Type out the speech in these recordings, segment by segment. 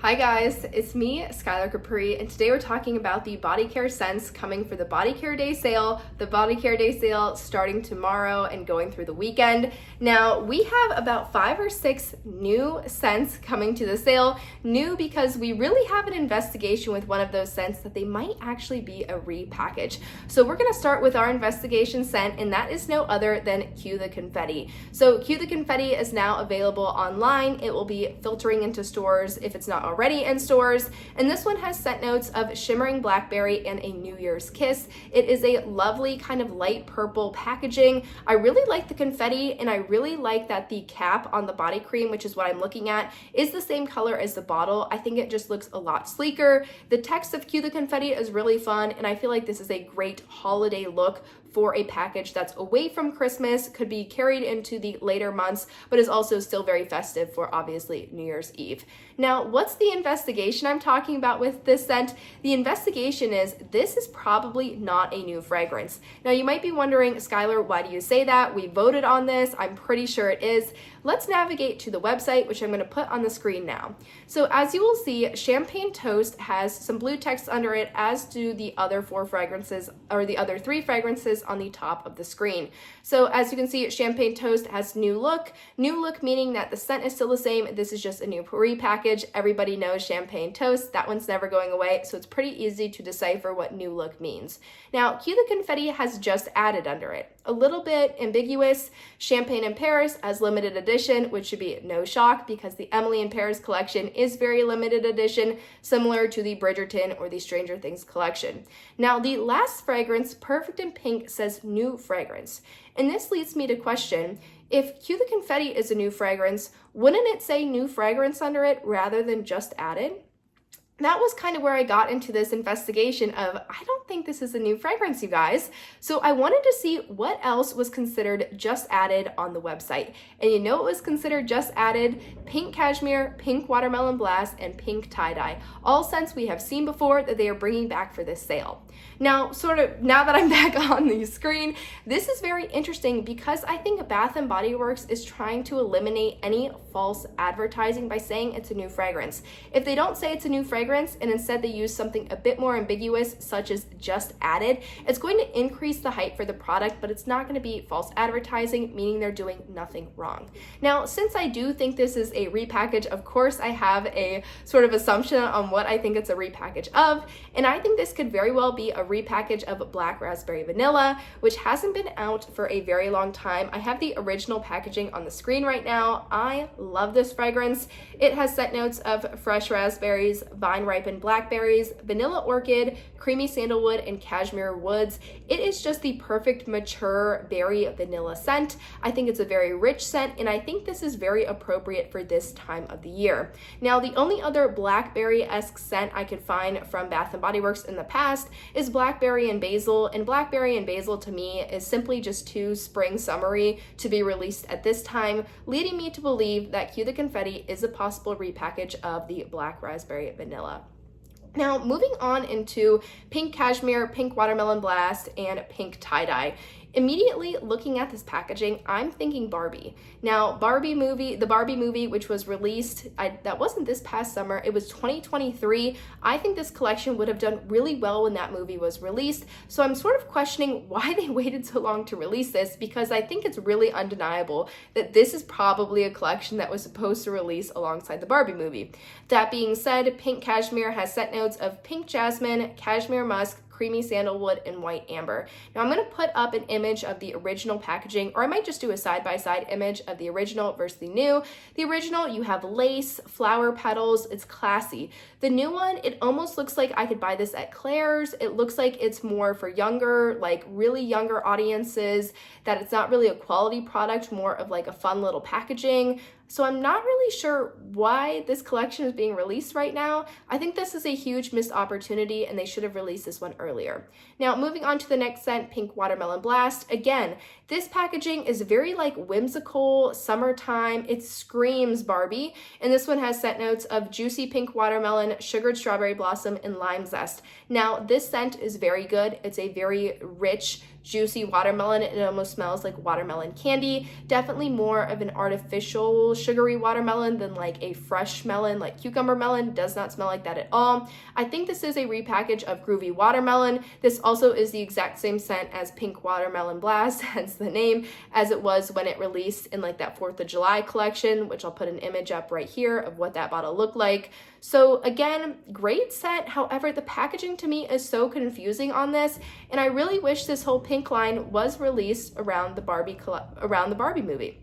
Hi guys, it's me, Skylar Capri, and today we're talking about the BodyCare scents coming for the BodyCare Day sale. The BodyCare Day sale starting tomorrow and going through the weekend. Now, we have about 5 or 6 new scents coming to the sale. New because we really have an investigation with one of those scents that they might actually be a repackage. So we're gonna start with our investigation scent, and that is no other than Cue the Confetti. So Cue the Confetti is now available online. It will be filtering into stores if it's not already in stores, and this one has scent notes of shimmering blackberry and a New Year's kiss. It is a lovely kind of light purple packaging. I really like the confetti, and I really like that the cap on the body cream, which is what I'm looking at, is the same color as the bottle. I think it just looks a lot sleeker. The text of Cue the Confetti is really fun, and I feel like this is a great holiday look for a package that's away from Christmas, could be carried into the later months, but is also still very festive for obviously New Year's Eve. Now, what's the investigation I'm talking about with this scent? The investigation is this is probably not a new fragrance. Now, you might be wondering, Skylar, why do you say that? We voted on this. I'm pretty sure it is. Let's navigate to the website, which I'm going to put on the screen now. So as you will see, Champagne Toast has some blue text under it, as do the other 4 fragrances, or the other 3 fragrances on the top of the screen. So as you can see, Champagne Toast has new look meaning that the scent is still the same. This is just a new repackage. Everybody knows Champagne Toast. That one's never going away, so it's pretty easy to decipher what new look means. Now, Cue the Confetti has just added under it. A little bit ambiguous, Champagne in Paris as limited edition, which should be no shock because the Emily in Paris collection is very limited edition, similar to the Bridgerton or the Stranger Things collection. Now, the last fragrance, Perfect in Pink, says new fragrance. And this leads me to question, if Cue the Confetti is a new fragrance, wouldn't it say new fragrance under it rather than just added? That was kind of where I got into this investigation of, I don't think this is a new fragrance, you guys. So I wanted to see what else was considered just added on the website. And you know what was considered just added? Pink Cashmere, Pink Watermelon Blast, and Pink Tye Dye. All scents we have seen before that they are bringing back for this sale. Now, now that I'm back on the screen, this is very interesting because I think Bath & Body Works is trying to eliminate any false advertising by saying it's a new fragrance. If they don't say it's a new fragrance and instead they use something a bit more ambiguous, such as just added, it's going to increase the hype for the product, but it's not going to be false advertising, meaning they're doing nothing wrong. Now, since I do think this is a repackage, of course I have a sort of assumption on what I think it's a repackage of, and I think this could very well be a repackage of Black Raspberry Vanilla, which hasn't been out for a very long time. I have the original packaging on the screen right now. I love this fragrance. It has scent notes of fresh raspberries, vine-ripened blackberries, vanilla orchid, creamy sandalwood, and cashmere woods. It is just the perfect mature berry vanilla scent. I think it's a very rich scent, and I think this is very appropriate for this time of the year. Now, the only other blackberry-esque scent I could find from Bath & Body Works in the past is Blackberry and Basil, and Blackberry and Basil to me is simply just too spring summery to be released at this time, leading me to believe that Cue the Confetti is a possible repackage of the Black Raspberry Vanilla. Now, moving on into Pink Cashmere, Pink Watermelon Blast, and Pink Tye Dye. Immediately looking at this packaging, I'm thinking Barbie. Now, the Barbie movie, which was released, that wasn't this past summer, it was 2023. I think this collection would have done really well when that movie was released. So I'm sort of questioning why they waited so long to release this, because I think it's really undeniable that this is probably a collection that was supposed to release alongside the Barbie movie. That being said, Pink Cashmere has scent notes of pink jasmine, cashmere musk, creamy sandalwood, and white amber. Now I'm going to put up an image of the original packaging, or I might just do a side-by-side image of the original versus the new. The original, you have lace, flower petals, it's classy. The new one, it almost looks like I could buy this at Claire's. It looks like it's more for younger, like really younger audiences, that it's not really a quality product, more of like a fun little packaging. So I'm not really sure why this collection is being released right now. I think this is a huge missed opportunity and they should have released this one earlier. Now, moving on to the next scent, Pink Watermelon Blast. Again, This packaging is very like whimsical, summertime. It screams Barbie. And this one has scent notes of juicy pink watermelon, sugared strawberry blossom, and lime zest. Now, this scent is very good. It's a very rich, juicy watermelon. It almost smells like watermelon candy. Definitely more of an artificial sugary watermelon than like a fresh melon, like cucumber melon. Does not smell like that at all. I think this is a repackage of Groovy watermelon. This also is the exact same scent as Pink Watermelon Blast, hence the name, as it was when it released in like that 4th of July collection, which I'll put an image up right here of what that bottle looked like. So again, great scent. However, the packaging to me is so confusing on this, and I really wish this whole pink line was released around the Barbie movie.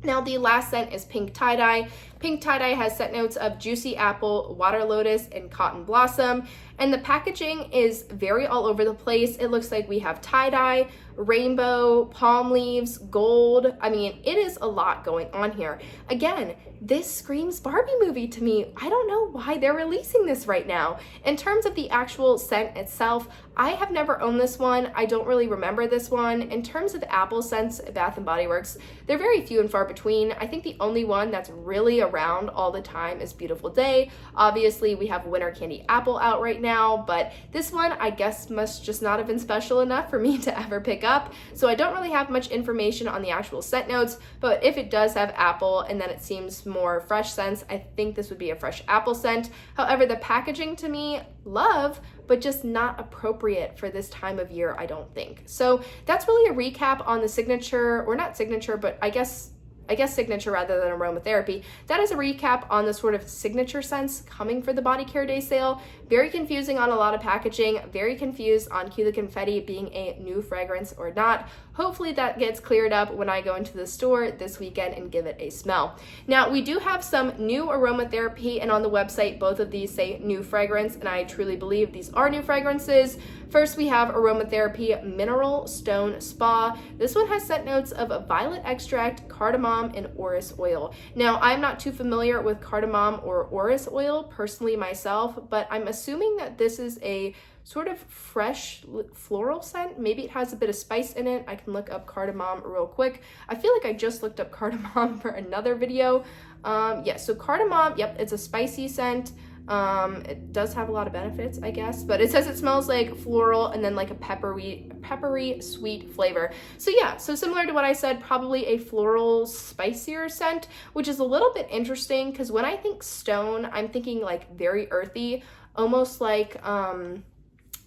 Now, the last scent is Pink Tye Dye. Pink Tye Dye has scent notes of juicy apple, water lotus, and cotton blossom. And the packaging is very all over the place. It looks like we have tie-dye, rainbow, palm leaves, gold. I mean, it is a lot going on here. Again, this screams Barbie movie to me. I don't know why they're releasing this right now. In terms of the actual scent itself, I have never owned this one. I don't really remember this one. In terms of apple scents at Bath & Body Works, they're very few and far between. I think the only one that's really around all the time is Beautiful Day. Obviously, we have Winter Candy Apple out right now, but this one I guess must just not have been special enough for me to ever pick up. So I don't really have much information on the actual scent notes, but if it does have apple and then it seems more fresh scents, I think this would be a fresh apple scent. However, the packaging to me, love, but just not appropriate for this time of year, I don't think. So that's really a recap on the signature, or not signature, but I guess signature rather than aromatherapy. That is a recap on the sort of signature scents coming for the BodyCare Day sale. Very confusing on a lot of packaging, very confused on Cue the Confetti being a new fragrance or not. Hopefully that gets cleared up when I go into the store this weekend and give it a smell. Now, we do have some new aromatherapy, and on the website, both of these say new fragrance, and I truly believe these are new fragrances. First, we have Aromatherapy Mineral Stone Spa. This one has scent notes of violet extract, cardamom, and orris oil. Now, I'm not too familiar with cardamom or orris oil personally myself, but I'm assuming that this is a sort of fresh floral scent. Maybe it has a bit of spice in it. I can look up cardamom real quick. I feel like I just looked up cardamom for another video. Yeah, so cardamom, yep, it's a spicy scent. It does have a lot of benefits, I guess, but it says it smells like floral and then like a peppery sweet flavor. So yeah, so similar to what I said, probably a floral spicier scent, which is a little bit interesting because when I think stone, I'm thinking like very earthy, almost like,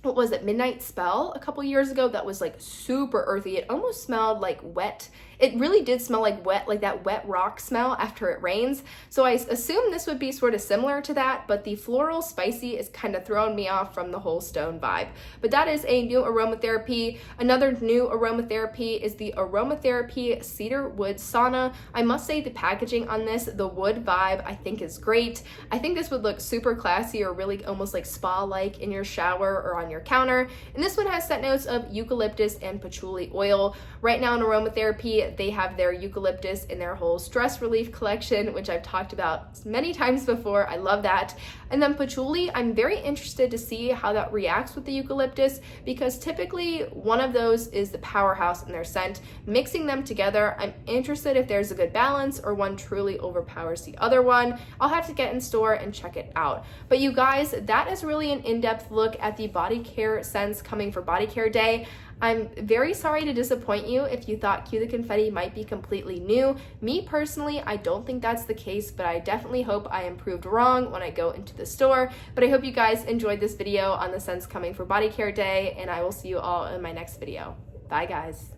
what was it, Midnight Spell a couple years ago that was like super earthy. It almost smelled like wet. It really did smell like wet, like that wet rock smell after it rains. So I assume this would be sort of similar to that, but the floral spicy is kind of throwing me off from the whole stone vibe. But that is a new aromatherapy. Another new aromatherapy is the Aromatherapy Cedarwood Sauna. I must say the packaging on this, the wood vibe, I think is great. I think this would look super classy or really almost like spa-like in your shower or on your counter. And this one has scent notes of eucalyptus and patchouli oil. Right now in aromatherapy, they have their eucalyptus in their whole stress relief collection, which I've talked about many times before. I love that. And then patchouli, I'm very interested to see how that reacts with the eucalyptus, because typically one of those is the powerhouse in their scent. Mixing them together, I'm interested if there's a good balance or one truly overpowers the other one. I'll have to get in store and check it out. But you guys, that is really an in-depth look at the BodyCare scents coming for BodyCare Day. I'm very sorry to disappoint you if you thought Cue the Confetti might be completely new. Me personally, I don't think that's the case, but I definitely hope I am proved wrong when I go into the store. But I hope you guys enjoyed this video on the scents coming for BodyCare Day, and I will see you all in my next video. Bye guys.